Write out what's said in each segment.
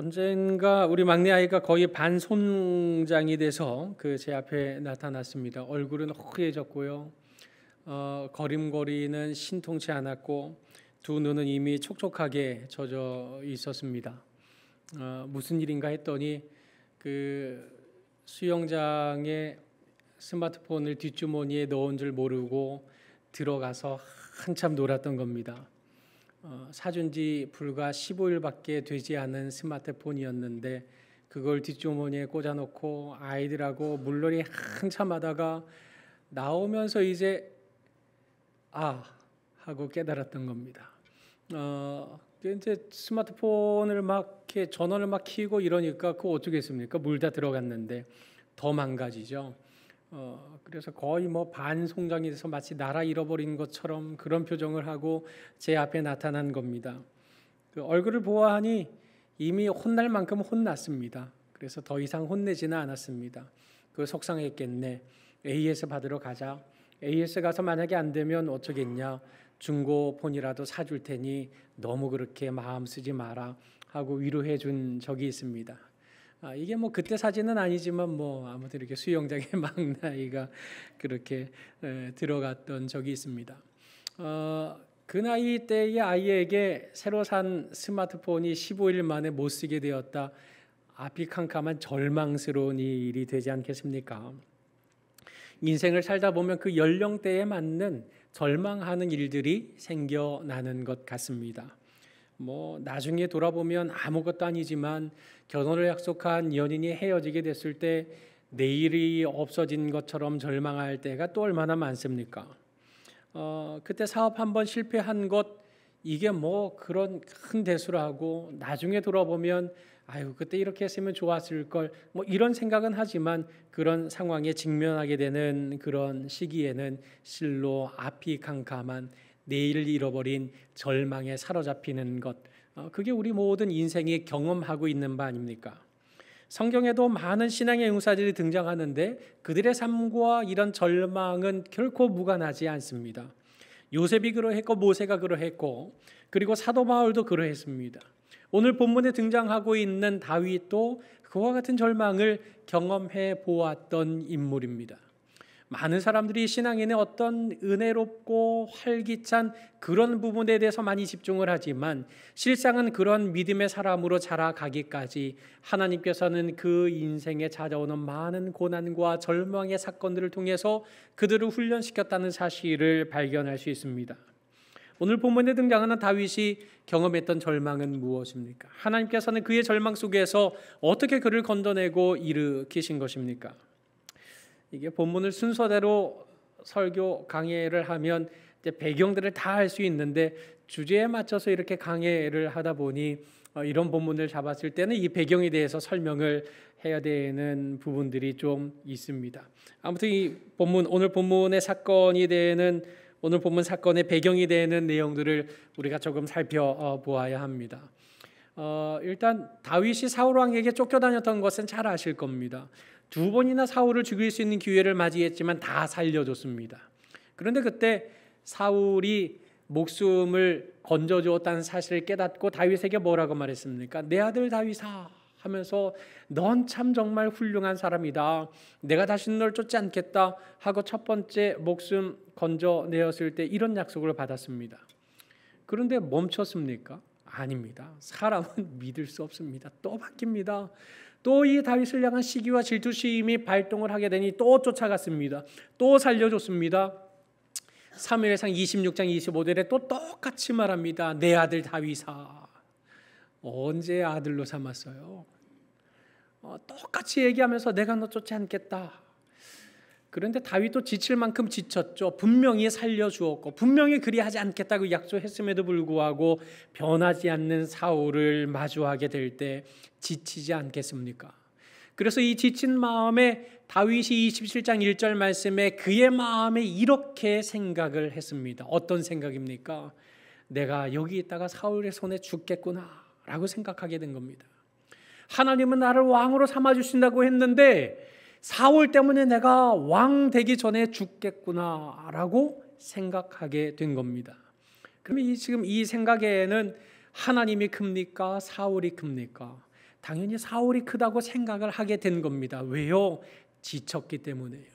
언젠가 우리 막내 아이가 거의 반손장이 돼서 제 앞에 나타났습니다. 얼굴은 허해졌고요. 걸음걸이는 신통치 않았고 두 눈은 이미 촉촉하게 젖어 있었습니다. 무슨 일인가 했더니 수영장에 스마트폰을 뒷주머니에 넣은 줄 모르고 들어가서 한참 놀았던 겁니다. 사준 지 불과 15일밖에 되지 않은 스마트폰이었는데 그걸 뒷주머니에 꽂아놓고 아이들하고 물놀이 한참 하다가 나오면서 이제 하고 깨달았던 겁니다. 이제 스마트폰을 막 이렇게 전원을 막 켜고 이러니까 그거 어쩌겠습니까? 물 다 들어갔는데 더 망가지죠. 그래서 거의 반송장이 돼서 마치 나라 잃어버린 것처럼 그런 표정을 하고 제 앞에 나타난 겁니다. 얼굴을 보아하니 이미 혼날 만큼 혼났습니다. 그래서 더 이상 혼내지는 않았습니다. 속상했겠네. AS 받으러 가자. AS 가서 만약에 안 되면 어쩌겠냐. 중고폰이라도 사줄 테니 너무 그렇게 마음 쓰지 마라 하고 위로해 준 적이 있습니다. 이게 그때 사진은 아니지만 아무튼 이렇게 수영장에 막나이가 그렇게 들어갔던 적이 있습니다. 그 나이 때의 아이에게 새로 산 스마트폰이 15일 만에 못 쓰게 되었다. 앞이 캄캄한 절망스러운 일이 되지 않겠습니까? 인생을 살다 보면 그 연령대에 맞는 절망하는 일들이 생겨나는 것 같습니다. 나중에 돌아보면 아무것도 아니지만 결혼을 약속한 연인이 헤어지게 됐을 때 내일이 없어진 것처럼 절망할 때가 또 얼마나 많습니까? 그때 사업 한번 실패한 것 이게 그런 큰 대수라고 나중에 돌아보면 그때 이렇게 했으면 좋았을 걸 이런 생각은 하지만 그런 상황에 직면하게 되는 그런 시기에는 실로 앞이 캄캄한 내일을 잃어버린 절망에 사로잡히는 것, 그게 우리 모든 인생이 경험하고 있는 바 아닙니까? 성경에도 많은 신앙의 용사들이 등장하는데 그들의 삶과 이런 절망은 결코 무관하지 않습니다. 요셉이 그러했고 모세가 그러했고 그리고 사도 바울도 그러했습니다. 오늘 본문에 등장하고 있는 다윗도 그와 같은 절망을 경험해 보았던 인물입니다. 많은 사람들이 신앙인의 어떤 은혜롭고 활기찬 그런 부분에 대해서 많이 집중을 하지만 실상은 그런 믿음의 사람으로 자라가기까지 하나님께서는 그 인생에 찾아오는 많은 고난과 절망의 사건들을 통해서 그들을 훈련시켰다는 사실을 발견할 수 있습니다. 오늘 본문에 등장하는 다윗이 경험했던 절망은 무엇입니까? 하나님께서는 그의 절망 속에서 어떻게 그를 건져내고 일으키신 것입니까? 이게 본문을 순서대로 설교 강해를 하면 이제 배경들을 다 알 수 있는데 주제에 맞춰서 이렇게 강해를 하다 보니 이런 본문을 잡았을 때는 이 배경에 대해서 설명을 해야 되는 부분들이 좀 있습니다. 아무튼 이 본문, 오늘 본문의 사건이 되는 오늘 본문 사건의 배경이 되는 내용들을 우리가 조금 살펴보아야 합니다. 일단 다윗이 사울 왕에게 쫓겨다녔던 것은 잘 아실 겁니다. 2번이나 사울을 죽일 수 있는 기회를 맞이했지만 다 살려줬습니다. 그런데 그때 사울이 목숨을 건져주었다는 사실을 깨닫고 다윗에게 뭐라고 말했습니까? 내 아들 다윗아 하면서 넌 참 정말 훌륭한 사람이다. 내가 다시는 널 쫓지 않겠다 하고 첫 번째 목숨 건져내었을 때 이런 약속을 받았습니다. 그런데 멈췄습니까? 아닙니다. 사람은 믿을 수 없습니다. 또 바뀝니다. 또 이 다윗을 향한 시기와 질투심이 발동을 하게 되니 또 쫓아갔습니다. 또 살려줬습니다. 사무엘상 26장 25절에 또 똑같이 말합니다. 내 아들 다윗아. 언제 아들로 삼았어요? 똑같이 얘기하면서 내가 너 쫓지 않겠다. 그런데 다윗도 지칠 만큼 지쳤죠. 분명히 살려주었고 분명히 그리하지 않겠다고 약속했음에도 불구하고 변하지 않는 사울을 마주하게 될 때 지치지 않겠습니까? 그래서 이 지친 마음에 다윗이 27장 1절 말씀에 그의 마음에 이렇게 생각을 했습니다. 어떤 생각입니까? 내가 여기 있다가 사울의 손에 죽겠구나 라고 생각하게 된 겁니다. 하나님은 나를 왕으로 삼아주신다고 했는데 사울 때문에 내가 왕 되기 전에 죽겠구나 라고 생각하게 된 겁니다. 그러면 지금 이 생각에는 하나님이 큽니까? 사울이 큽니까? 당연히 사울이 크다고 생각을 하게 된 겁니다. 왜요? 지쳤기 때문에요.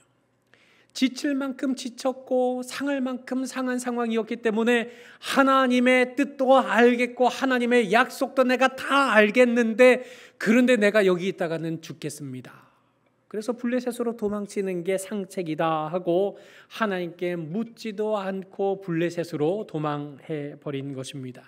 지칠 만큼 지쳤고 상할 만큼 상한 상황이었기 때문에 하나님의 뜻도 알겠고 하나님의 약속도 내가 다 알겠는데, 그런데 내가 여기 있다가는 죽겠습니다. 그래서 블레셋으로 도망치는 게 상책이다 하고 하나님께 묻지도 않고 블레셋으로 도망해 버린 것입니다.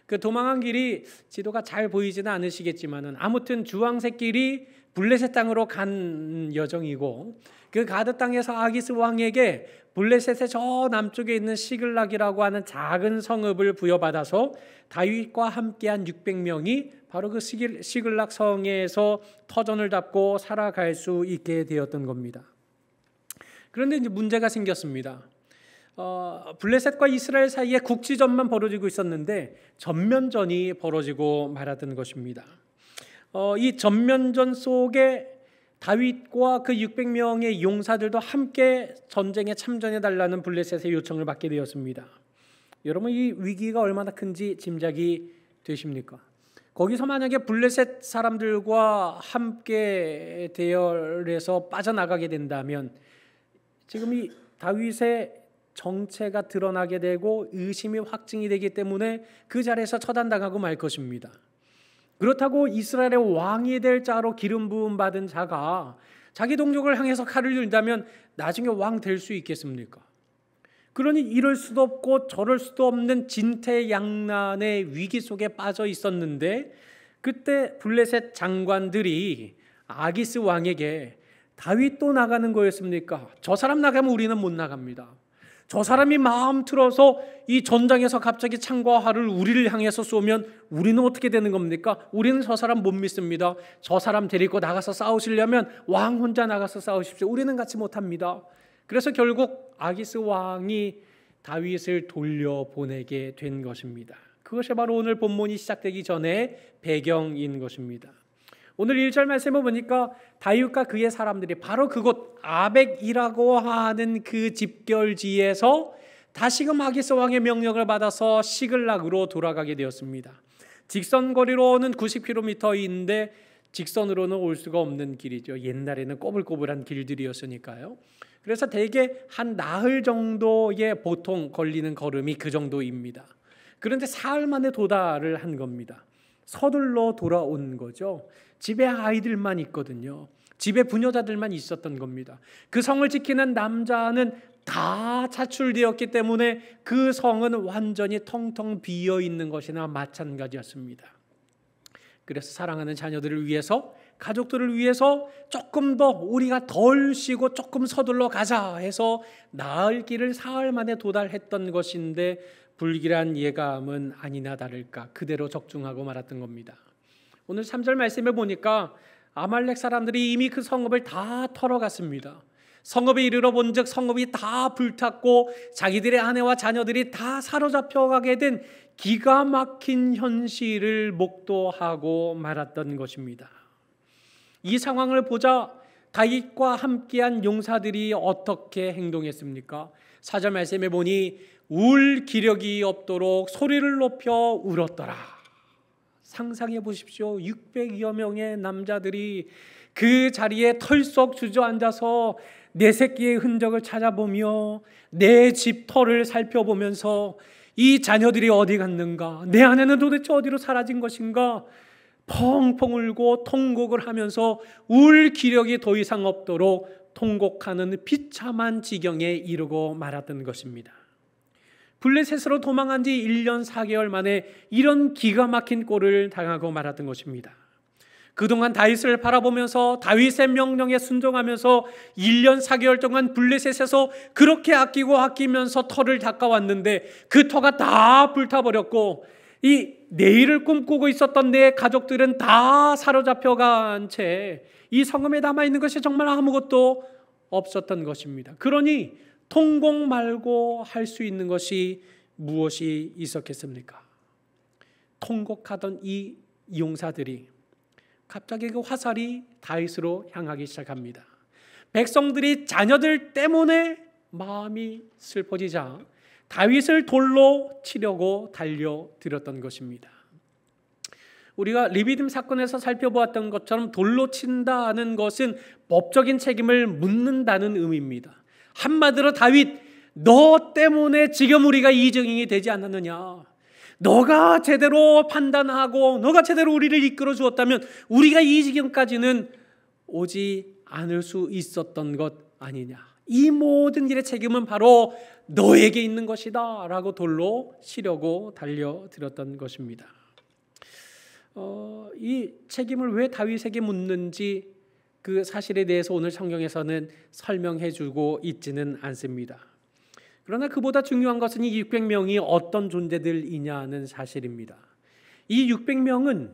그 도망한 길이 지도가 잘 보이지는 않으시겠지만은 아무튼 주황색길이 블레셋 땅으로 간 여정이고, 그 가드 땅에서 아기스 왕에게 블레셋의 저 남쪽에 있는 시글락이라고 하는 작은 성읍을 부여받아서 다윗과 함께한 600명이 바로 그 시글락 성에서 터전을 잡고 살아갈 수 있게 되었던 겁니다. 그런데 이제 문제가 생겼습니다. 블레셋과 이스라엘 사이에 국지전만 벌어지고 있었는데 전면전이 벌어지고 말았던 것입니다. 이 전면전 속에 다윗과 그 600명의 용사들도 함께 전쟁에 참전해 달라는 블레셋의 요청을 받게 되었습니다. 여러분, 이 위기가 얼마나 큰지 짐작이 되십니까? 거기서 만약에 블레셋 사람들과 함께 대열해서 빠져나가게 된다면 지금 이 다윗의 정체가 드러나게 되고 의심이 확증이 되기 때문에 그 자리에서 처단당하고 말 것입니다. 그렇다고 이스라엘의 왕이 될 자로 기름 부음 받은 자가 자기 동족을 향해서 칼을 들다면 나중에 왕 될 수 있겠습니까? 그러니 이럴 수도 없고 저럴 수도 없는 진퇴양난의 위기 속에 빠져 있었는데, 그때 블레셋 장관들이 아기스 왕에게 다윗도 나가는 거였습니까? 저 사람 나가면 우리는 못 나갑니다. 저 사람이 마음 틀어서 이 전장에서 갑자기 창과 활을 우리를 향해서 쏘면 우리는 어떻게 되는 겁니까? 우리는 저 사람 못 믿습니다. 저 사람 데리고 나가서 싸우시려면 왕 혼자 나가서 싸우십시오. 우리는 같이 못합니다. 그래서 결국 아기스 왕이 다윗을 돌려보내게 된 것입니다. 그것이 바로 오늘 본문이 시작되기 전에 배경인 것입니다. 오늘 1절 말씀을 보니까 다윗과 그의 사람들이 바로 그곳 아벡이라고 하는 그 집결지에서 다시금 아기스 왕의 명령을 받아서 시글락으로 돌아가게 되었습니다. 직선거리로는 90km인데 직선으로는 올 수가 없는 길이죠. 옛날에는 꼬불꼬불한 길들이었으니까요. 그래서 대개 한 나흘 정도의 보통 걸리는 걸음이 그 정도입니다. 그런데 사흘 만에 도달을 한 겁니다. 서둘러 돌아온 거죠. 집에 아이들만 있거든요. 집에 부녀자들만 있었던 겁니다. 그 성을 지키는 남자는 다 차출되었기 때문에 그 성은 완전히 텅텅 비어 있는 것이나 마찬가지였습니다. 그래서 사랑하는 자녀들을 위해서, 가족들을 위해서 조금 더 우리가 덜 쉬고 조금 서둘러 가자 해서 나을 길을 사흘 만에 도달했던 것인데, 불길한 예감은 아니나 다를까 그대로 적중하고 말았던 겁니다. 오늘 3절 말씀을 보니까 아말렉 사람들이 이미 그 성읍을 다 털어갔습니다. 성읍에 이르러 본즉 성읍이 다 불탔고 자기들의 아내와 자녀들이 다 사로잡혀가게 된 기가 막힌 현실을 목도하고 말았던 것입니다. 이 상황을 보자 다윗과 함께한 용사들이 어떻게 행동했습니까? 4절 말씀에 보니 울 기력이 없도록 소리를 높여 울었더라. 상상해 보십시오. 600여 명의 남자들이 그 자리에 털썩 주저앉아서 내 새끼의 흔적을 찾아보며 내 집 터를 살펴보면서 이 자녀들이 어디 갔는가, 내 아내는 도대체 어디로 사라진 것인가 펑펑 울고 통곡을 하면서 울 기력이 더 이상 없도록 통곡하는 비참한 지경에 이르고 말았던 것입니다. 블레셋으로 도망한 지 1년 4개월 만에 이런 기가 막힌 꼴을 당하고 말았던 것입니다. 그동안 다윗을 바라보면서 다윗의 명령에 순종하면서 1년 4개월 동안 블레셋에서 그렇게 아끼면서 터를 닦아왔는데 그 터가 다 불타버렸고, 이 내일을 꿈꾸고 있었던 내 가족들은 다 사로잡혀간 채 이 성읍에 남아있는 것이 정말 아무것도 없었던 것입니다. 그러니 통곡 말고 할 수 있는 것이 무엇이 있었겠습니까? 통곡하던 이 용사들이 갑자기 그 화살이 다윗으로 향하기 시작합니다. 백성들이 자녀들 때문에 마음이 슬퍼지자 다윗을 돌로 치려고 달려들었던 것입니다. 우리가 르비딤 사건에서 살펴보았던 것처럼 돌로 친다는 것은 법적인 책임을 묻는다는 의미입니다. 한마디로 다윗, 너 때문에 지금 우리가 이 증인이 되지 않았느냐? 너가 제대로 판단하고 너가 제대로 우리를 이끌어 주었다면 우리가 이 지경까지는 오지 않을 수 있었던 것 아니냐? 이 모든 일의 책임은 바로 너에게 있는 것이다 라고 돌로 치려고 달려들었던 것입니다. 이 책임을 왜 다윗에게 묻는지 그 사실에 대해서 오늘 성경에서는 설명해 주고 있지는 않습니다. 그러나 그보다 중요한 것은 이 600명이 어떤 존재들이냐는 사실입니다. 이 600명은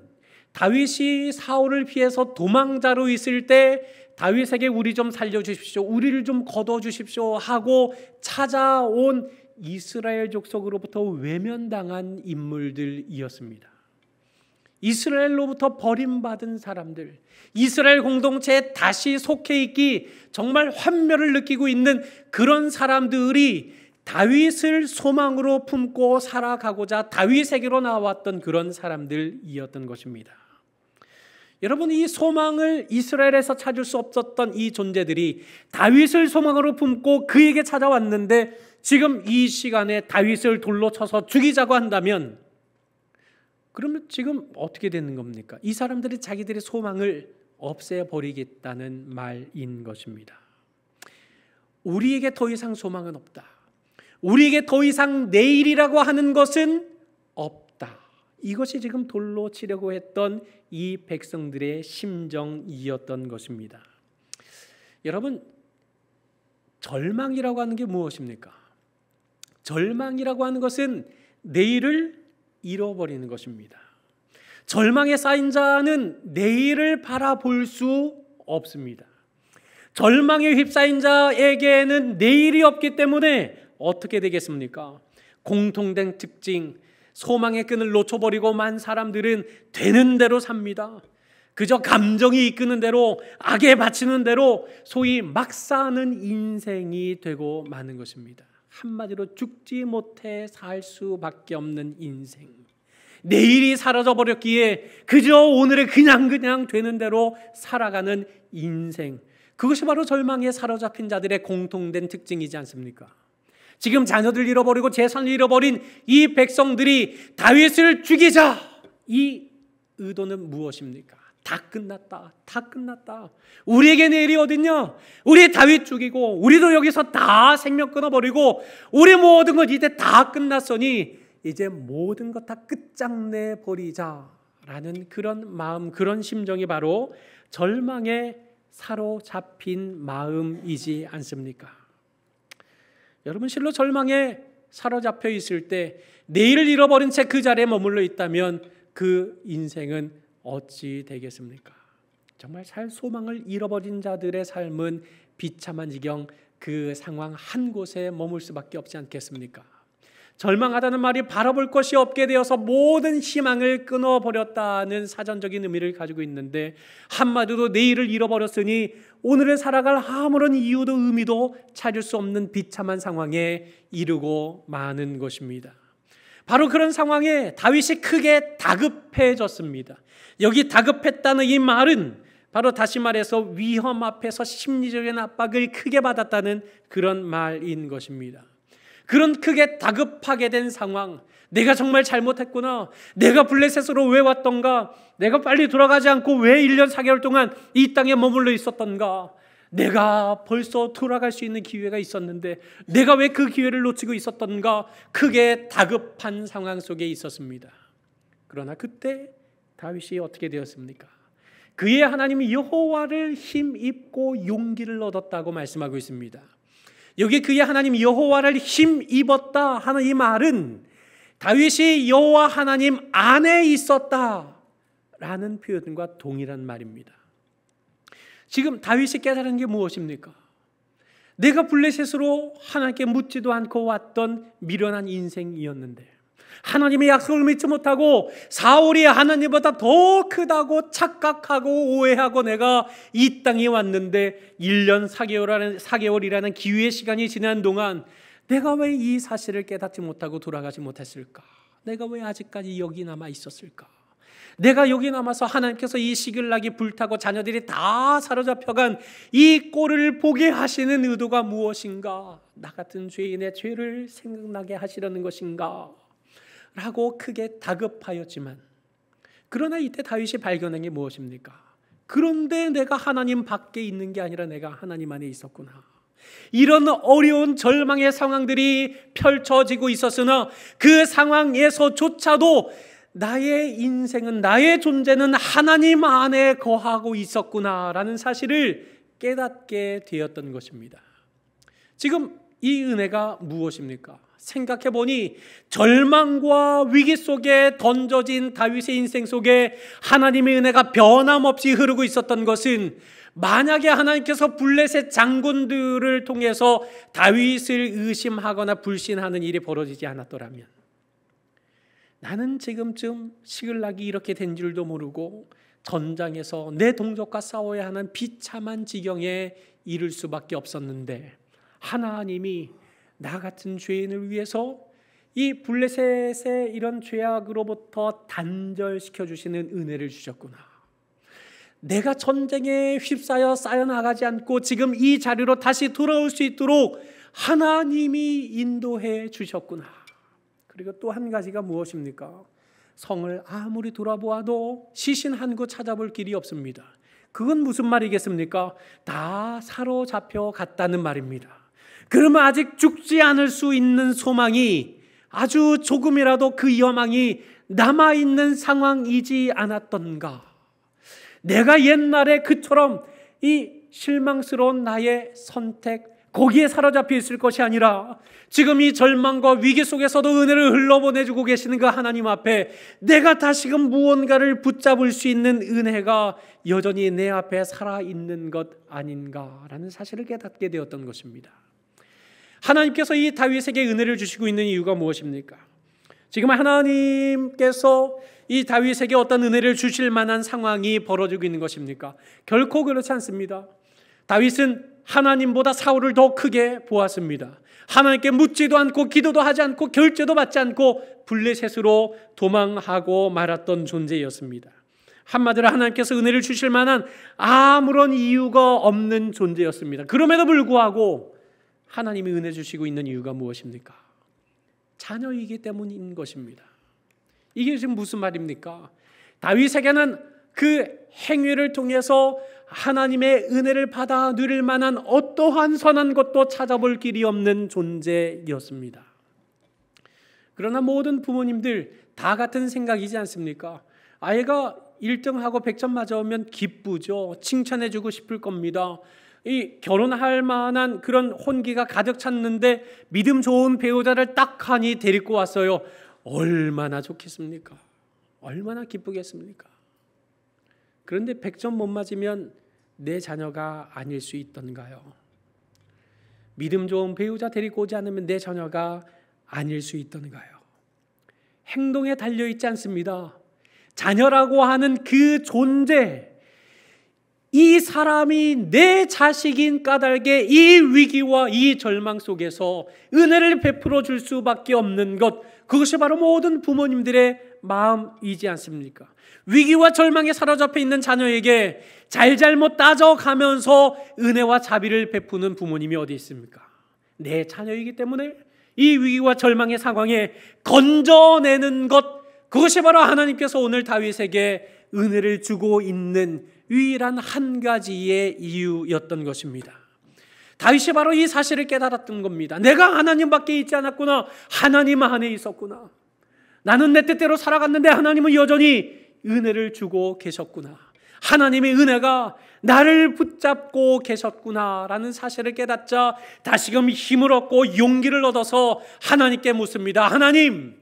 다윗이 사울을 피해서 도망자로 있을 때 다윗에게 우리 좀 살려주십시오, 우리를 좀 거둬주십시오 하고 찾아온 이스라엘 족속으로부터 외면당한 인물들이었습니다. 이스라엘로부터 버림받은 사람들, 이스라엘 공동체에 다시 속해 있기 정말 환멸을 느끼고 있는 그런 사람들이 다윗을 소망으로 품고 살아가고자 다윗에게로 나왔던 그런 사람들이었던 것입니다. 여러분, 이 소망을 이스라엘에서 찾을 수 없었던 이 존재들이 다윗을 소망으로 품고 그에게 찾아왔는데 지금 이 시간에 다윗을 돌로 쳐서 죽이자고 한다면 그러면 지금 어떻게 되는 겁니까? 이 사람들이 자기들의 소망을 없애버리겠다는 말인 것입니다. 우리에게 더 이상 소망은 없다. 우리에게 더 이상 내일이라고 하는 것은 없다. 이것이 지금 돌로 치려고 했던 이 백성들의 심정이었던 것입니다. 여러분, 절망이라고 하는 게 무엇입니까? 절망이라고 하는 것은 내일을 잃어버리는 것입니다. 절망에 쌓인 자는 내일을 바라볼 수 없습니다. 절망에 휩싸인 자에게는 내일이 없기 때문에 어떻게 되겠습니까? 공통된 특징, 소망의 끈을 놓쳐버리고 만 사람들은 되는 대로 삽니다. 그저 감정이 이끄는 대로, 악에 바치는 대로 소위 막 사는 인생이 되고 마는 것입니다. 한마디로 죽지 못해 살 수밖에 없는 인생. 내일이 사라져버렸기에 그저 오늘의 그냥 되는 대로 살아가는 인생. 그것이 바로 절망에 사로잡힌 자들의 공통된 특징이지 않습니까? 지금 자녀들 잃어버리고 재산을 잃어버린 이 백성들이 다윗을 죽이자, 이 의도는 무엇입니까? 다 끝났다. 우리에게 내일이 어딨냐? 우리 다윗 죽이고 우리도 여기서 다 생명 끊어버리고 우리 모든 것 이제 다 끝났으니 이제 모든 것 다 끝장내 버리자라는 그런 마음, 그런 심정이 바로 절망에 사로잡힌 마음이지 않습니까? 여러분, 실로 절망에 사로잡혀 있을 때 내일을 잃어버린 채 그 자리에 머물러 있다면 그 인생은 어찌 되겠습니까? 정말 살 소망을 잃어버린 자들의 삶은 비참한 지경, 그 상황 한 곳에 머물 수밖에 없지 않겠습니까? 절망하다는 말이 바라볼 것이 없게 되어서 모든 희망을 끊어버렸다는 사전적인 의미를 가지고 있는데, 한마디로 내일을 잃어버렸으니 오늘을 살아갈 아무런 이유도 의미도 찾을 수 없는 비참한 상황에 이르고 마는 것입니다. 바로 그런 상황에 다윗이 크게 다급해졌습니다. 여기 다급했다는 이 말은 바로 다시 말해서 위험 앞에서 심리적인 압박을 크게 받았다는 그런 말인 것입니다. 그런 크게 다급하게 된 상황, 내가 정말 잘못했구나, 내가 블레셋으로 왜 왔던가, 내가 빨리 돌아가지 않고 왜 1년 4개월 동안 이 땅에 머물러 있었던가, 내가 벌써 돌아갈 수 있는 기회가 있었는데 내가 왜 그 기회를 놓치고 있었던가, 크게 다급한 상황 속에 있었습니다. 그러나 그때 다윗이 어떻게 되었습니까? 그의 하나님 여호와를 힘입고 용기를 얻었다고 말씀하고 있습니다. 여기 그의 하나님 여호와를 힘입었다 하는 이 말은 다윗이 여호와 하나님 안에 있었다라는 표현과 동일한 말입니다. 지금 다윗이 깨달은 게 무엇입니까? 내가 블레셋으로 하나님께 묻지도 않고 왔던 미련한 인생이었는데, 하나님의 약속을 믿지 못하고 사울이 하나님보다 더 크다고 착각하고 오해하고 내가 이 땅에 왔는데 1년 4개월이라는 기회의 시간이 지난 동안 내가 왜 이 사실을 깨닫지 못하고 돌아가지 못했을까? 내가 왜 아직까지 여기 남아 있었을까? 내가 여기 남아서 하나님께서 이 시글락이 불타고 자녀들이 다 사로잡혀간 이 꼴을 보게 하시는 의도가 무엇인가? 나 같은 죄인의 죄를 생각나게 하시려는 것인가? 라고 크게 다급하였지만, 그러나 이때 다윗이 발견한 게 무엇입니까? 그런데 내가 하나님 밖에 있는 게 아니라 내가 하나님 안에 있었구나. 이런 어려운 절망의 상황들이 펼쳐지고 있었으나 그 상황에서조차도 나의 인생은, 나의 존재는 하나님 안에 거하고 있었구나라는 사실을 깨닫게 되었던 것입니다. 지금 이 은혜가 무엇입니까? 생각해보니 절망과 위기 속에 던져진 다윗의 인생 속에 하나님의 은혜가 변함없이 흐르고 있었던 것은, 만약에 하나님께서 블레셋 장군들을 통해서 다윗을 의심하거나 불신하는 일이 벌어지지 않았더라면 나는 지금쯤 시글락이 이렇게 된 줄도 모르고 전장에서 내 동족과 싸워야 하는 비참한 지경에 이를 수밖에 없었는데, 하나님이 나 같은 죄인을 위해서 이 블레셋의 이런 죄악으로부터 단절시켜 주시는 은혜를 주셨구나. 내가 전쟁에 휩싸여 쌓여나가지 않고 지금 이 자리로 다시 돌아올 수 있도록 하나님이 인도해 주셨구나. 그리고 또 한 가지가 무엇입니까? 성을 아무리 돌아보아도 시신 한 구 찾아볼 길이 없습니다. 그건 무슨 말이겠습니까? 다 사로잡혀 갔다는 말입니다. 그러면 아직 죽지 않을 수 있는 소망이, 아주 조금이라도 그 여망이 남아있는 상황이지 않았던가? 내가 옛날에 그처럼 이 실망스러운 나의 선택, 거기에 사로잡혀 있을 것이 아니라 지금 이 절망과 위기 속에서도 은혜를 흘러보내주고 계시는 그 하나님 앞에 내가 다시금 무언가를 붙잡을 수 있는 은혜가 여전히 내 앞에 살아있는 것 아닌가라는 사실을 깨닫게 되었던 것입니다. 하나님께서 이 다윗에게 은혜를 주시고 있는 이유가 무엇입니까? 지금 하나님께서 이 다윗에게 어떤 은혜를 주실 만한 상황이 벌어지고 있는 것입니까? 결코 그렇지 않습니다. 다윗은 하나님보다 사울을 더 크게 보았습니다. 하나님께 묻지도 않고 기도도 하지 않고 결제도 받지 않고 블레셋으로 도망하고 말았던 존재였습니다. 한마디로 하나님께서 은혜를 주실 만한 아무런 이유가 없는 존재였습니다. 그럼에도 불구하고 하나님이 은혜 주시고 있는 이유가 무엇입니까? 자녀이기 때문인 것입니다. 이게 지금 무슨 말입니까? 다윗에게는 그 행위를 통해서 하나님의 은혜를 받아 누릴 만한 어떠한 선한 것도 찾아볼 길이 없는 존재였습니다. 그러나 모든 부모님들 다 같은 생각이지 않습니까? 아이가 1등하고 100점 맞아오면 기쁘죠. 칭찬해주고 싶을 겁니다. 이 결혼할 만한 그런 혼기가 가득 찼는데 믿음 좋은 배우자를 딱 하니 데리고 왔어요. 얼마나 좋겠습니까? 얼마나 기쁘겠습니까? 그런데 100점 못 맞으면 내 자녀가 아닐 수 있던가요? 믿음 좋은 배우자 데리고 오지 않으면 내 자녀가 아닐 수 있던가요? 행동에 달려있지 않습니다. 자녀라고 하는 그 존재, 이 사람이 내 자식인 까닭에 이 위기와 이 절망 속에서 은혜를 베풀어 줄 수밖에 없는 것, 그것이 바로 모든 부모님들의 마음이지 않습니까? 위기와 절망에 사로잡혀 있는 자녀에게 잘잘못 따져가면서 은혜와 자비를 베푸는 부모님이 어디 있습니까? 내 자녀이기 때문에 이 위기와 절망의 상황에 건져내는 것, 그것이 바로 하나님께서 오늘 다윗에게 은혜를 주고 있는 유일한 한 가지의 이유였던 것입니다. 다윗이 바로 이 사실을 깨달았던 겁니다. 내가 하나님 밖에 있지 않았구나. 하나님 안에 있었구나. 나는 내 뜻대로 살아갔는데 하나님은 여전히 은혜를 주고 계셨구나. 하나님의 은혜가 나를 붙잡고 계셨구나라는 사실을 깨닫자 다시금 힘을 얻고 용기를 얻어서 하나님께 묻습니다. 하나님,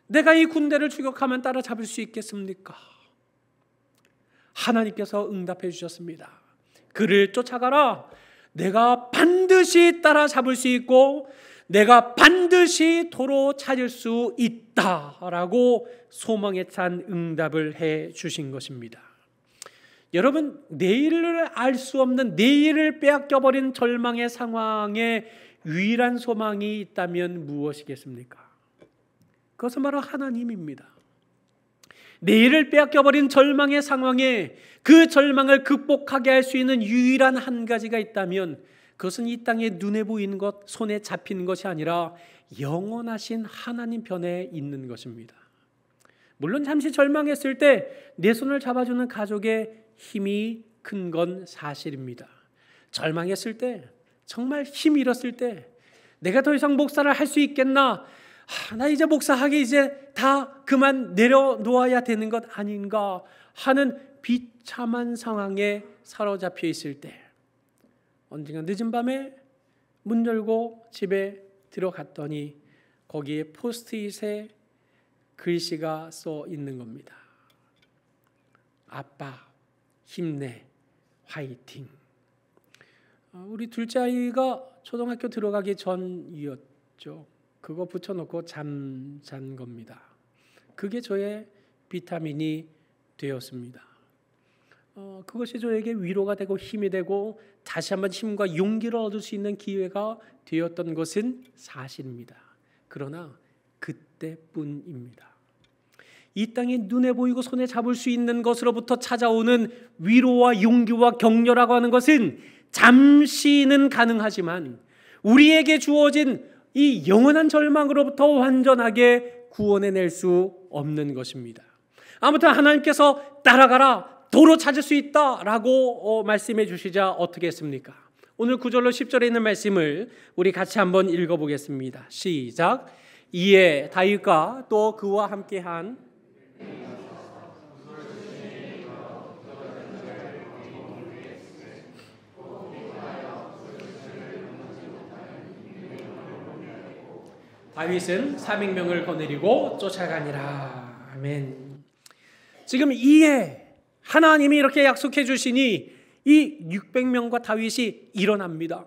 내가 이 군대를 추격하면 따라잡을 수 있겠습니까? 하나님께서 응답해 주셨습니다. 그를 쫓아가라. 내가 반드시 따라잡을 수 있고 내가 반드시 도로 찾을 수 있다라고 소망에 찬 응답을 해 주신 것입니다. 여러분, 내일을 알 수 없는, 내일을 빼앗겨버린 절망의 상황에 유일한 소망이 있다면 무엇이겠습니까? 그것은 바로 하나님입니다. 내일을 빼앗겨버린 절망의 상황에 그 절망을 극복하게 할 수 있는 유일한 한 가지가 있다면 그것은 이 땅에 눈에 보이는 것, 손에 잡히는 것이 아니라 영원하신 하나님 편에 있는 것입니다. 물론 잠시 절망했을 때 내 손을 잡아주는 가족의 힘이 큰 건 사실입니다. 절망했을 때, 정말 힘 잃었을 때 내가 더 이상 목사를 할 수 있겠나? 나 이제 목사하기 이제 다 그만 내려놓아야 되는 것 아닌가 하는 비참한 상황에 사로잡혀 있을 때, 언젠가 늦은 밤에 문 열고 집에 들어갔더니 거기에 포스트잇에 글씨가 써 있는 겁니다. 아빠 힘내, 화이팅. 우리 둘째 아이가 초등학교 들어가기 전이었죠. 그거 붙여놓고 잠잔 겁니다. 그게 저의 비타민이 되었습니다. 그것이 저에게 위로가 되고 힘이 되고 다시 한번 힘과 용기를 얻을 수 있는 기회가 되었던 것은 사실입니다. 그러나 그때뿐입니다. 이 땅에 눈에 보이고 손에 잡을 수 있는 것으로부터 찾아오는 위로와 용기와 격려라고 하는 것은 잠시는 가능하지만 우리에게 주어진 이 영원한 절망으로부터 완전하게 구원해낼 수 없는 것입니다. 아무튼 하나님께서 따라가라, 도로 찾을 수 있다라고 말씀해 주시자 어떻게 했습니까? 오늘 9절로 10절에 있는 말씀을 우리 같이 한번 읽어보겠습니다. 시작. 이에 다윗과 또 그와 함께한 다윗은 400명을 거느리고 쫓아가니라. 아멘. 지금 이에 하나님이 이렇게 약속해 주시니 이 600명과 다윗이 일어납니다.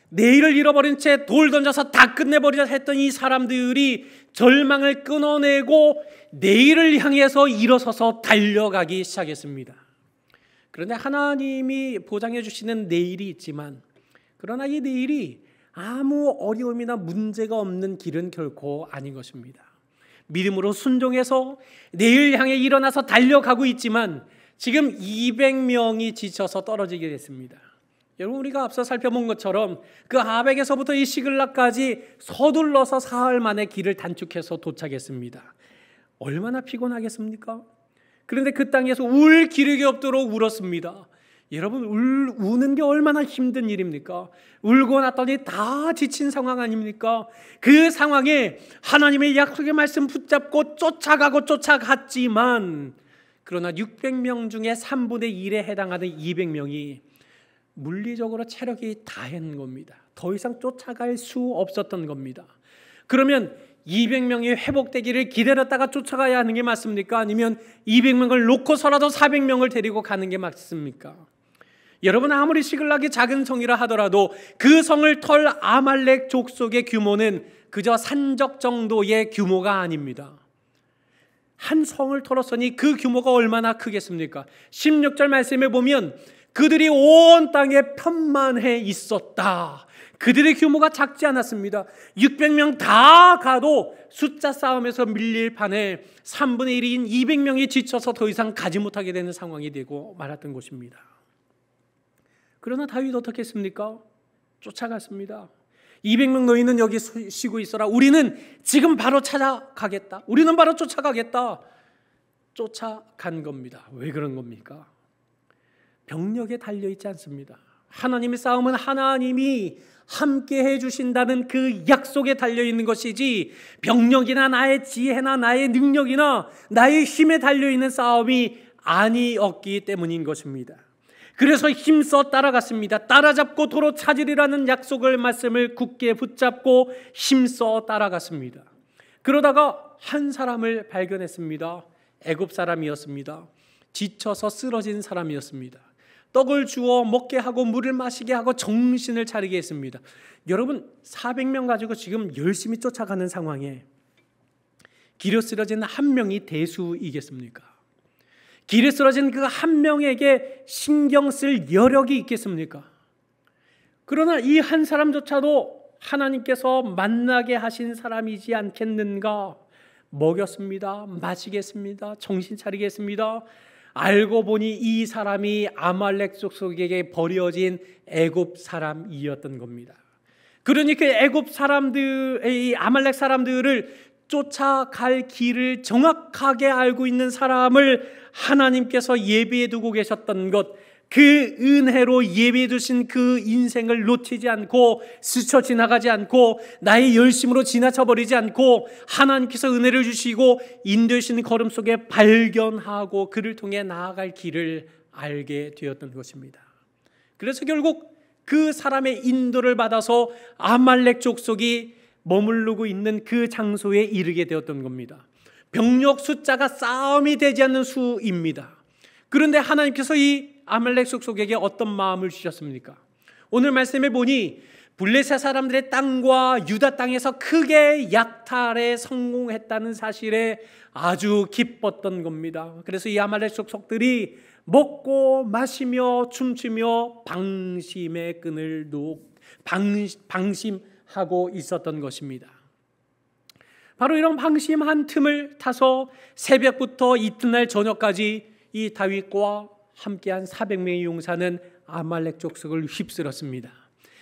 내일을 잃어버린 채 돌 던져서 다 끝내버리자 했던 이 사람들이 절망을 끊어내고 내일을 향해서 일어서서 달려가기 시작했습니다. 그런데 하나님이 보장해 주시는 내일이 있지만, 그러나 이 내일이 아무 어려움이나 문제가 없는 길은 결코 아닌 것입니다. 믿음으로 순종해서 내일 향해 일어나서 달려가고 있지만 지금 200명이 지쳐서 떨어지게 됐습니다. 여러분, 우리가 앞서 살펴본 것처럼 그 아벡에서부터 이 시글락까지 서둘러서 사흘 만에 길을 단축해서 도착했습니다. 얼마나 피곤하겠습니까? 그런데 그 땅에서 울 기력이 없도록 울었습니다. 여러분, 우는 게 얼마나 힘든 일입니까? 울고 났더니 다 지친 상황 아닙니까? 그 상황에 하나님의 약속의 말씀 붙잡고 쫓아갔지만, 그러나 600명 중에 3분의 1에 해당하는 200명이 물리적으로 체력이 다한 겁니다. 더 이상 쫓아갈 수 없었던 겁니다. 그러면 200명이 회복되기를 기다렸다가 쫓아가야 하는 게 맞습니까? 아니면 200명을 놓고서라도 400명을 데리고 가는 게 맞습니까? 여러분, 아무리 시글락이 작은 성이라 하더라도 그 성을 털 아말렉 족속의 규모는 그저 산적 정도의 규모가 아닙니다. 한 성을 털었으니 그 규모가 얼마나 크겠습니까? 16절 말씀에 보면 그들이 온 땅에 편만해 있었다. 그들의 규모가 작지 않았습니다. 600명 다 가도 숫자 싸움에서 밀릴 판에 3분의 1인 200명이 지쳐서 더 이상 가지 못하게 되는 상황이 되고 말았던 것입니다. 그러나 다윗 어떻게 했습니까? 쫓아갔습니다. 200명 너희는 여기 쉬고 있어라. 우리는 지금 바로 찾아가겠다. 우리는 바로 쫓아가겠다. 쫓아간 겁니다. 왜 그런 겁니까? 병력에 달려있지 않습니다. 하나님의 싸움은 하나님이 함께 해주신다는 그 약속에 달려있는 것이지 병력이나 나의 지혜나 나의 능력이나 나의 힘에 달려있는 싸움이 아니었기 때문인 것입니다. 그래서 힘써 따라갔습니다. 따라잡고 도로 찾으리라는 약속을 말씀을 굳게 붙잡고 힘써 따라갔습니다. 그러다가 한 사람을 발견했습니다. 애굽 사람이었습니다. 지쳐서 쓰러진 사람이었습니다. 떡을 주어 먹게 하고 물을 마시게 하고 정신을 차리게 했습니다. 여러분, 400명 가지고 지금 열심히 쫓아가는 상황에 길에 쓰러진 한 명이 대수이겠습니까? 길에 쓰러진 그 한 명에게 신경 쓸 여력이 있겠습니까? 그러나 이 한 사람조차도 하나님께서 만나게 하신 사람이지 않겠는가? 먹였습니다. 마시겠습니다. 정신 차리겠습니다. 알고 보니 이 사람이 아말렉 족속에게 버려진 애굽 사람이었던 겁니다. 그러니 그 애굽 사람들의 아말렉 사람들을 쫓아갈 길을 정확하게 알고 있는 사람을 하나님께서 예비해 두고 계셨던 것, 그 은혜로 예비해 두신 그 인생을 놓치지 않고 스쳐 지나가지 않고 나의 열심으로 지나쳐 버리지 않고 하나님께서 은혜를 주시고 인도하시는 걸음 속에 발견하고 그를 통해 나아갈 길을 알게 되었던 것입니다. 그래서 결국 그 사람의 인도를 받아서 아말렉 족속이 머무르고 있는 그 장소에 이르게 되었던 겁니다. 병력 숫자가 싸움이 되지 않는 수입니다. 그런데 하나님께서 이 아말렉 족속에게 어떤 마음을 주셨습니까? 오늘 말씀에 보니 블레셋 사람들의 땅과 유다 땅에서 크게 약탈에 성공했다는 사실에 아주 기뻤던 겁니다. 그래서 이 아말렉 족속들이 먹고 마시며 춤추며 방심의 끈을 방심하고 있었던 것입니다. 바로 이런 방심한 틈을 타서 새벽부터 이튿날 저녁까지 이 다윗과 함께한 400명의 용사는 아말렉 족속을 휩쓸었습니다.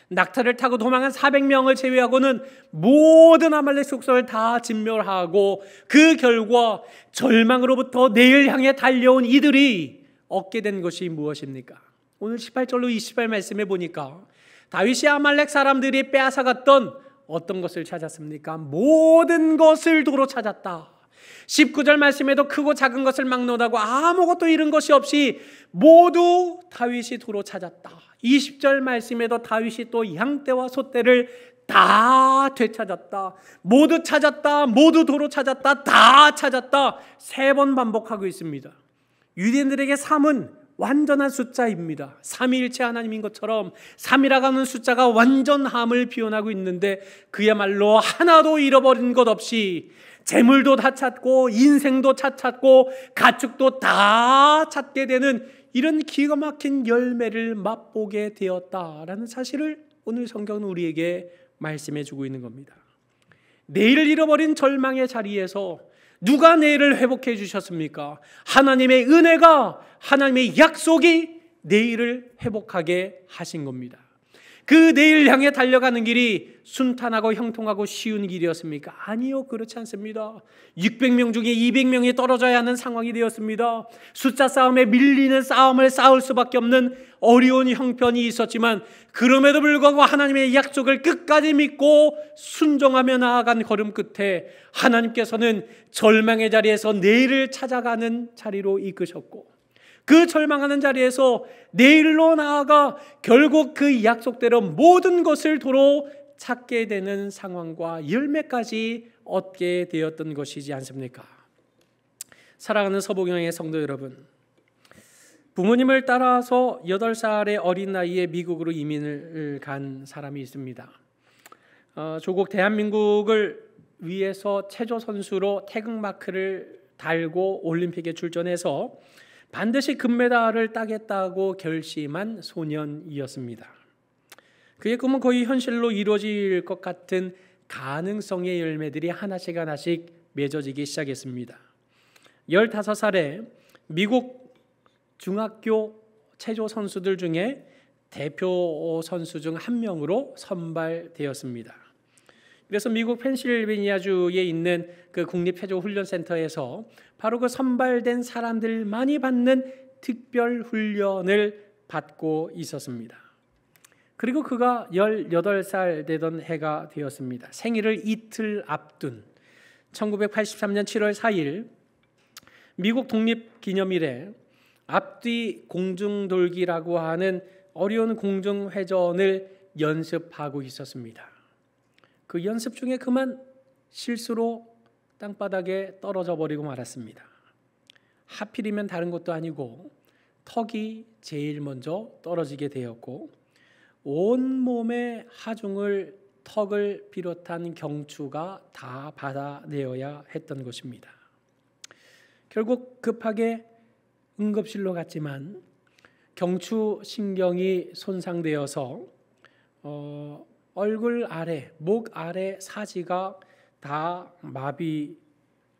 낙타를 타고 도망한 400명을 제외하고는 모든 아말렉 족속을 다 진멸하고 그 결과 절망으로부터 내일 향해 달려온 이들이 얻게 된 것이 무엇입니까? 오늘 18절로 28 말씀에 보니까 다윗이 아말렉 사람들이 빼앗아갔던 어떤 것을 찾았습니까? 모든 것을 도로 찾았다. 19절 말씀에도 크고 작은 것을 막론하고 아무것도 잃은 것이 없이 모두 다윗이 도로 찾았다. 20절 말씀에도 다윗이 또 양떼와 소떼를 다 되찾았다. 모두 찾았다. 모두 도로 찾았다. 다 찾았다. 3번 반복하고 있습니다. 유대인들에게 3은 완전한 숫자입니다. 삼위일체 하나님인 것처럼 3이라고 하는 숫자가 완전함을 표현하고 있는데 그야말로 하나도 잃어버린 것 없이 재물도 다 찾고 인생도 다 찾고 가축도 다 찾게 되는 이런 기가 막힌 열매를 맛보게 되었다라는 사실을 오늘 성경은 우리에게 말씀해 주고 있는 겁니다. 내일을 잃어버린 절망의 자리에서 누가 내일을 회복해 주셨습니까? 하나님의 은혜가, 하나님의 약속이 내일을 회복하게 하신 겁니다. 그 내일 향해 달려가는 길이 순탄하고 형통하고 쉬운 길이었습니까? 아니요, 그렇지 않습니다. 600명 중에 200명이 떨어져야 하는 상황이 되었습니다. 숫자 싸움에 밀리는 싸움을 싸울 수밖에 없는 어려운 형편이 있었지만 그럼에도 불구하고 하나님의 약속을 끝까지 믿고 순종하며 나아간 걸음 끝에 하나님께서는 절망의 자리에서 내일을 찾아가는 자리로 이끄셨고 그 절망하는 자리에서 내일로 나아가 결국 그 약속대로 모든 것을 도로 찾게 되는 상황과 열매까지 얻게 되었던 것이지 않습니까? 사랑하는 서복영의 성도 여러분, 부모님을 따라서 8살의 어린 나이에 미국으로 이민을 간 사람이 있습니다. 조국 대한민국을 위해서 체조 선수로 태극마크를 달고 올림픽에 출전해서 반드시 금메달을 따겠다고 결심한 소년이었습니다. 그의 꿈은 거의 현실로 이루어질 것 같은 가능성의 열매들이 하나씩 맺어지기 시작했습니다. 15살에 미국 중학교 체조 선수들 중에 대표 선수 중 한 명으로 선발되었습니다. 그래서 미국 펜실베니아주에 있는 그 국립체조훈련센터에서 바로 그 선발된 사람들만이 받는 특별 훈련을 받고 있었습니다. 그리고 그가 18살 되던 해가 되었습니다. 생일을 이틀 앞둔 1983년 7월 4일 미국 독립기념일에 앞뒤 공중돌기라고 하는 어려운 공중회전을 연습하고 있었습니다. 그 연습 중에 그만 실수로 땅바닥에 떨어져 버리고 말았습니다. 하필이면 다른 것도 아니고 턱이 제일 먼저 떨어지게 되었고 온몸의 하중을 턱을 비롯한 경추가 다 받아내어야 했던 것입니다. 결국 급하게 응급실로 갔지만 경추 신경이 손상되어서 얼굴 아래, 목 아래 사지가 다 마비되어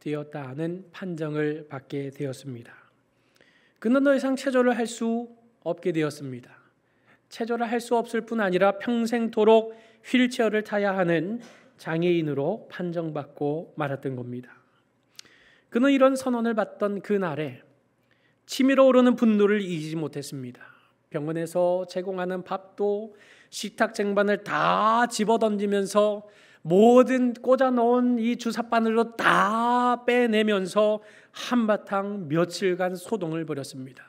되었다는 판정을 받게 되었습니다. 그는 더 이상 체조를 할 수 없게 되었습니다. 체조를 할 수 없을 뿐 아니라 평생토록 휠체어를 타야 하는 장애인으로 판정받고 말았던 겁니다. 그는 이런 선언을 받던 그날에 치밀어 오르는 분노를 이기지 못했습니다. 병원에서 제공하는 밥도 식탁 쟁반을 다 집어던지면서 모든 꽂아 넣은 이 주사바늘로 다 빼내면서 한바탕 며칠간 소동을 벌였습니다.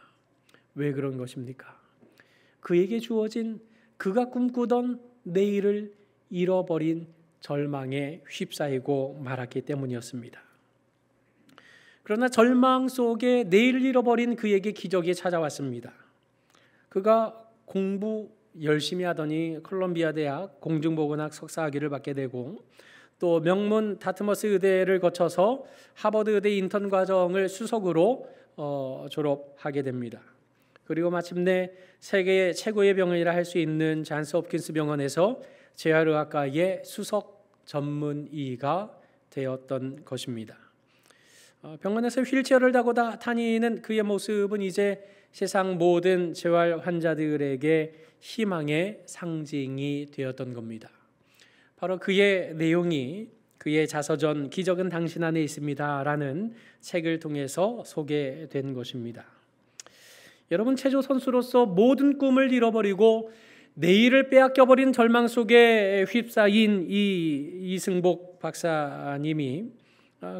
왜 그런 것입니까? 그에게 주어진 그가 꿈꾸던 내일을 잃어버린 절망에 휩싸이고 말았기 때문이었습니다. 그러나 절망 속에 내일을 잃어버린 그에게 기적이 찾아왔습니다. 그가 공부 열심히 하더니 콜롬비아 대학 공중보건학 석사학위를 받게 되고 또 명문 다트머스 의대를 거쳐서 하버드 의대 인턴 과정을 수석으로 졸업하게 됩니다. 그리고 마침내 세계의 최고의 병원이라 할 수 있는 잔스 홉킨스 병원에서 재활의학과의 수석 전문의가 되었던 것입니다. 병원에서 휠체어를 타고 다니는 그의 모습은 이제 세상 모든 재활 환자들에게 희망의 상징이 되었던 겁니다. 바로 그의 내용이 그의 자서전 기적은 당신 안에 있습니다 라는 책을 통해서 소개된 것입니다. 여러분, 체조 선수로서 모든 꿈을 잃어버리고 내일을 빼앗겨버린 절망 속에 휩싸인 이승복 박사님이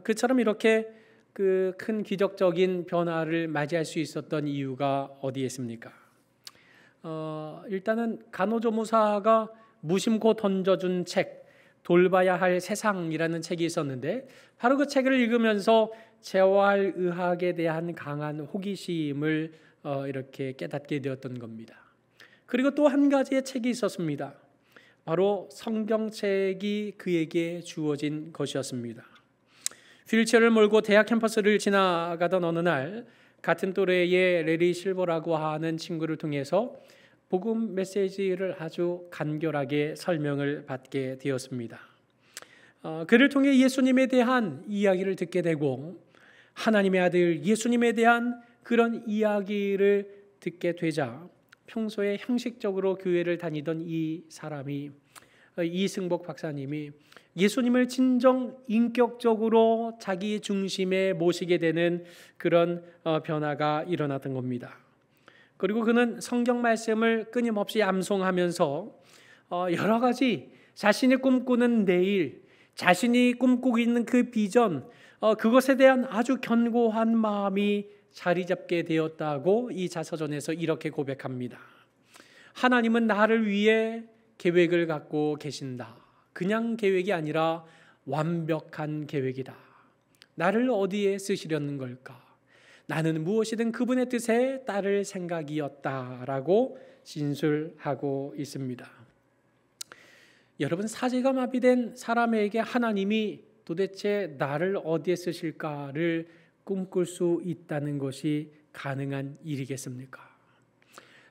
그처럼 이렇게 그 큰 기적적인 변화를 맞이할 수 있었던 이유가 어디에 있습니까? 일단은 간호조무사가 무심코 던져준 책 돌봐야 할 세상이라는 책이 있었는데 바로 그 책을 읽으면서 재활의학에 대한 강한 호기심을 이렇게 깨닫게 되었던 겁니다. 그리고 또 한 가지의 책이 있었습니다. 바로 성경책이 그에게 주어진 것이었습니다. 휠체어를 몰고 대학 캠퍼스를 지나가던 어느 날 같은 또래의 레리 실버라고 하는 친구를 통해서 복음 메시지를 아주 간결하게 설명을 받게 되었습니다. 그를 통해 예수님에 대한 이야기를 듣게 되고 하나님의 아들 예수님에 대한 그런 이야기를 듣게 되자 평소에 형식적으로 교회를 다니던 이 사람이 이승복 박사님이 예수님을 진정 인격적으로 자기 중심에 모시게 되는 그런 변화가 일어났던 겁니다. 그리고 그는 성경 말씀을 끊임없이 암송하면서 여러 가지 자신이 꿈꾸는 내일, 자신이 꿈꾸고 있는 그 비전, 그것에 대한 아주 견고한 마음이 자리 잡게 되었다고 이 자서전에서 이렇게 고백합니다. 하나님은 나를 위해 계획을 갖고 계신다. 그냥 계획이 아니라 완벽한 계획이다. 나를 어디에 쓰시려는 걸까? 나는 무엇이든 그분의 뜻에 따를 생각이었다라고 진술하고 있습니다. 여러분, 사지가 마비된 사람에게 하나님이 도대체 나를 어디에 쓰실까를 꿈꿀 수 있다는 것이 가능한 일이겠습니까?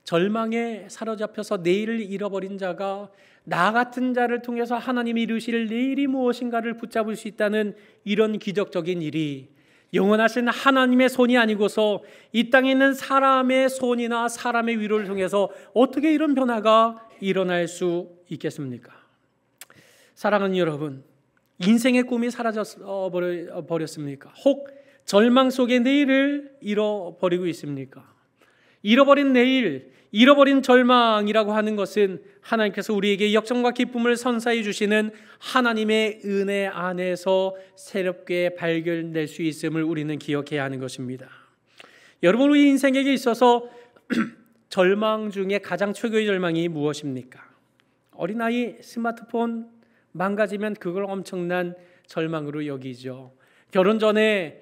절망에 사로잡혀서 내일을 잃어버린 자가 나 같은 자를 통해서 하나님이 이루실 내일이 무엇인가를 붙잡을 수 있다는 이런 기적적인 일이 영원하신 하나님의 손이 아니고서 이 땅에 있는 사람의 손이나 사람의 위로를 통해서 어떻게 이런 변화가 일어날 수 있겠습니까? 사랑하는 여러분, 인생의 꿈이 사라져 버렸습니까? 혹 절망 속에 내일을 잃어버리고 있습니까? 잃어버린 내일, 잃어버린 절망이라고 하는 것은 하나님께서 우리에게 역정과 기쁨을 선사해 주시는 하나님의 은혜 안에서 새롭게 발견될 수 있음을 우리는 기억해야 하는 것입니다. 여러분, 우리 인생에게 있어서 절망 중에 가장 최고의 절망이 무엇입니까? 어린아이 스마트폰 망가지면 그걸 엄청난 절망으로 여기죠. 결혼 전에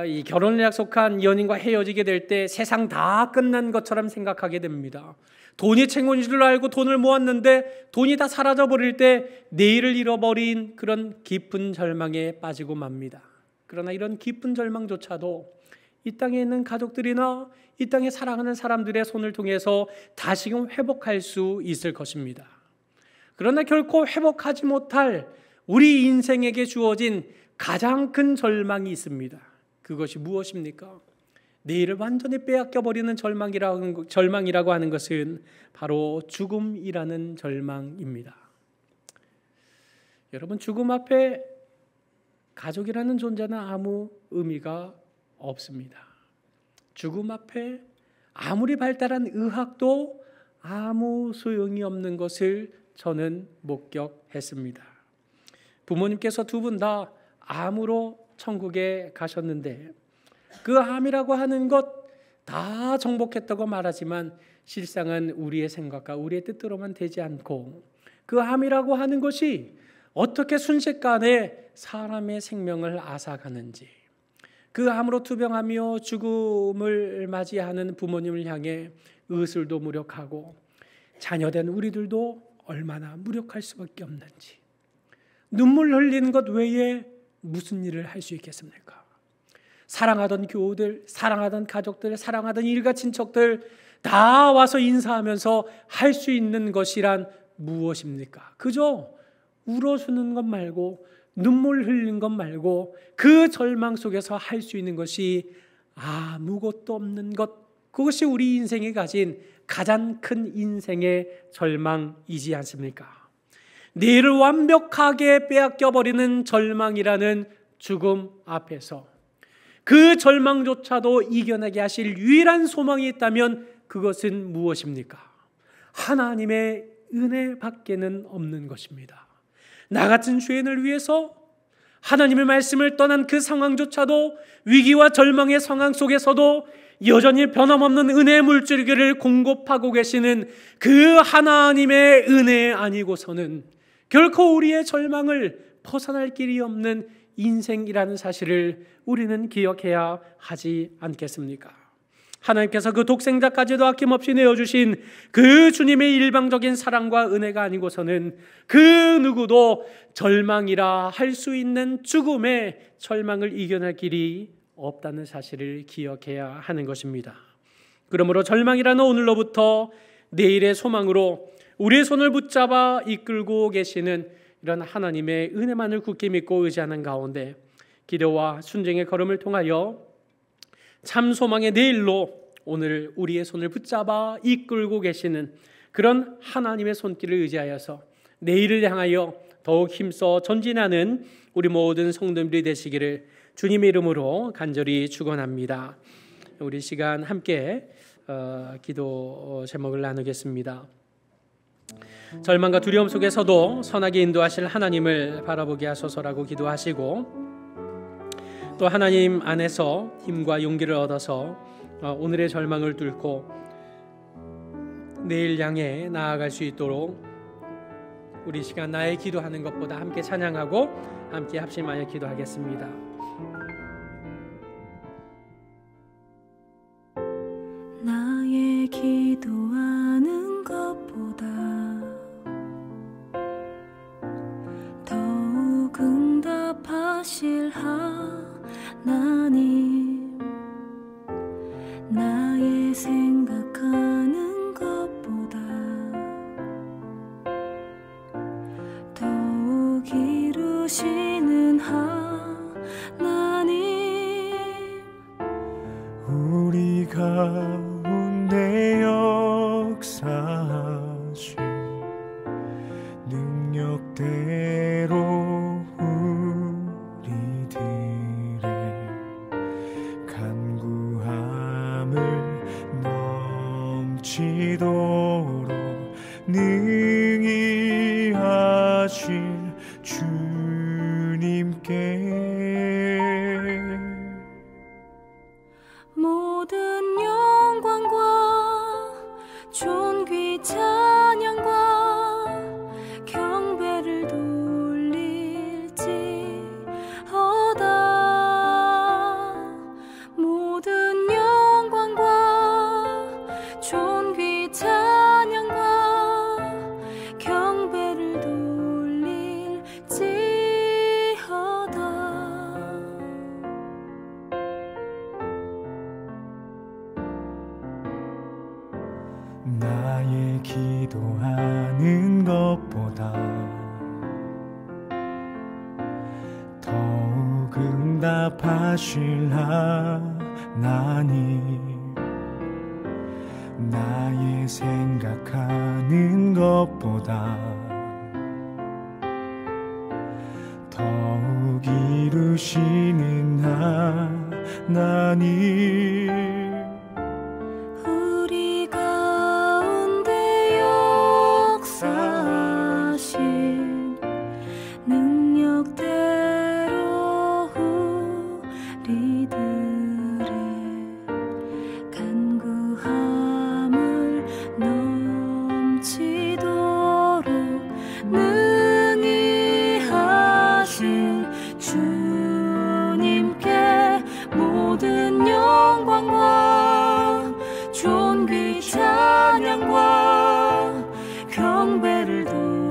이 결혼을 약속한 연인과 헤어지게 될 때 세상 다 끝난 것처럼 생각하게 됩니다. 돈이 최고인 줄 알고 돈을 모았는데 돈이 다 사라져버릴 때 내일을 잃어버린 그런 깊은 절망에 빠지고 맙니다. 그러나 이런 깊은 절망조차도 이 땅에 있는 가족들이나 이 땅에 사랑하는 사람들의 손을 통해서 다시금 회복할 수 있을 것입니다. 그러나 결코 회복하지 못할 우리 인생에게 주어진 가장 큰 절망이 있습니다. 그것이 무엇입니까? 내일을 완전히 빼앗겨 버리는 절망이라고 하는 것은 바로 죽음이라는 절망입니다. 여러분, 죽음 앞에 가족이라는 존재는 아무 의미가 없습니다. 죽음 앞에 아무리 발달한 의학도 아무 소용이 없는 것을 저는 목격했습니다. 부모님께서 두 분 다 암으로 천국에 가셨는데 그 암이라고 하는 것 다 정복했다고 말하지만 실상은 우리의 생각과 우리의 뜻대로만 되지 않고 그 암이라고 하는 것이 어떻게 순식간에 사람의 생명을 앗아가는지, 그 암으로 투병하며 죽음을 맞이하는 부모님을 향해 의술도 무력하고 자녀된 우리들도 얼마나 무력할 수밖에 없는지, 눈물 흘리는 것 외에 무슨 일을 할 수 있겠습니까? 사랑하던 교우들, 사랑하던 가족들, 사랑하던 일가 친척들 다 와서 인사하면서 할 수 있는 것이란 무엇입니까? 그저 울어주는 것 말고, 눈물 흘리는 것 말고, 그 절망 속에서 할 수 있는 것이 아무것도 없는 것, 그것이 우리 인생이 가진 가장 큰 인생의 절망이지 않습니까? 내일을 완벽하게 빼앗겨버리는 절망이라는 죽음 앞에서 그 절망조차도 이겨내게 하실 유일한 소망이 있다면 그것은 무엇입니까? 하나님의 은혜밖에는 없는 것입니다. 나 같은 죄인을 위해서 하나님의 말씀을 떠난 그 상황조차도, 위기와 절망의 상황 속에서도 여전히 변함없는 은혜의 물줄기를 공급하고 계시는 그 하나님의 은혜 아니고서는 결코 우리의 절망을 벗어날 길이 없는 인생이라는 사실을 우리는 기억해야 하지 않겠습니까? 하나님께서 그 독생자까지도 아낌없이 내어주신 그 주님의 일방적인 사랑과 은혜가 아니고서는 그 누구도 절망이라 할 수 있는 죽음의 절망을 이겨낼 길이 없다는 사실을 기억해야 하는 것입니다. 그러므로 절망이라는 오늘로부터 내일의 소망으로 우리의 손을 붙잡아 이끌고 계시는 이런 하나님의 은혜만을 굳게 믿고 의지하는 가운데 기도와 순종의 걸음을 통하여 참 소망의 내일로 오늘 우리의 손을 붙잡아 이끌고 계시는 그런 하나님의 손길을 의지하여서 내일을 향하여 더욱 힘써 전진하는 우리 모든 성도님들이 되시기를 주님의 이름으로 간절히 축원합니다. 우리 시간 함께 기도 제목을 나누겠습니다. 절망과 두려움 속에서도 선하게 인도하실 하나님을 바라보게 하소서라고 기도하시고, 또 하나님 안에서 힘과 용기를 얻어서 오늘의 절망을 뚫고 내일 향해 나아갈 수 있도록 우리 시간 나의 기도하는 것보다 함께 찬양하고 함께 합심하여 기도하겠습니다. 나의 기도하는 것보다 더욱 응답하실 하나님, 나의 생각하는 것보다 더욱 이루시는 하나님, 우리 가운데 역사하신 능력대로 우리들의 간구함을 넘치도록 능히 하실 주님께 모든 영광과 존귀 찬양과 경배를 돌릴지어다. 모든 영광과 존귀 찬양과 경배를 돌릴지어다. 나의 기도하는 것보다 더욱 응답하실 하나님, 나의 생각하는 것보다 더욱 이루시는 하나님, 우리 가운데 역사하신 능력대로 우리들의 간구함을 넘치도록 능히 하실 주님께 모든 영광과 존귀 찬양과 경배를 돌릴지어다.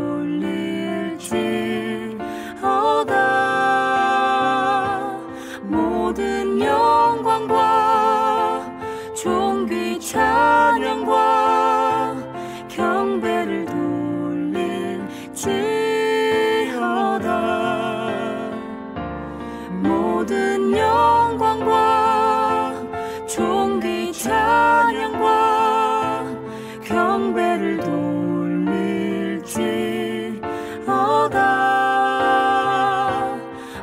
모든 영광과 존귀 찬양과 경배를 돌릴지어다. 모든 영광과 존귀 찬양과 경배를 돌릴지어다.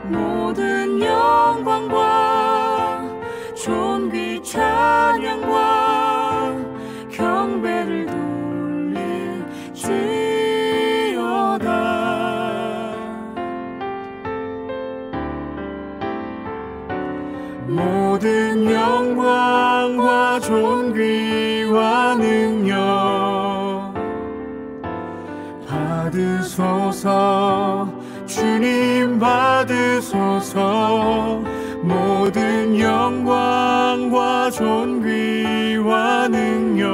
모든 영광과 존귀 찬양과 경배를 돌릴지어다. 모든 영광과 존귀와 능력 받으소서. 주님 받으소서. 모든 영광과 존귀와 능력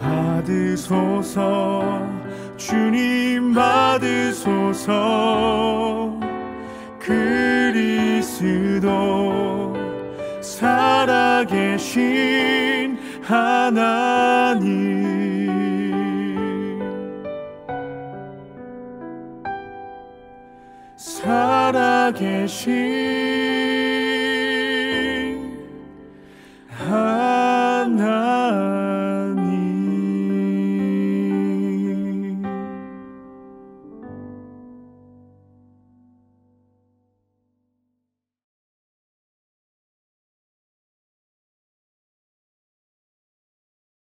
받으소서. 주님 받으소서. 그리스도 살아계신 하나님, 살아계신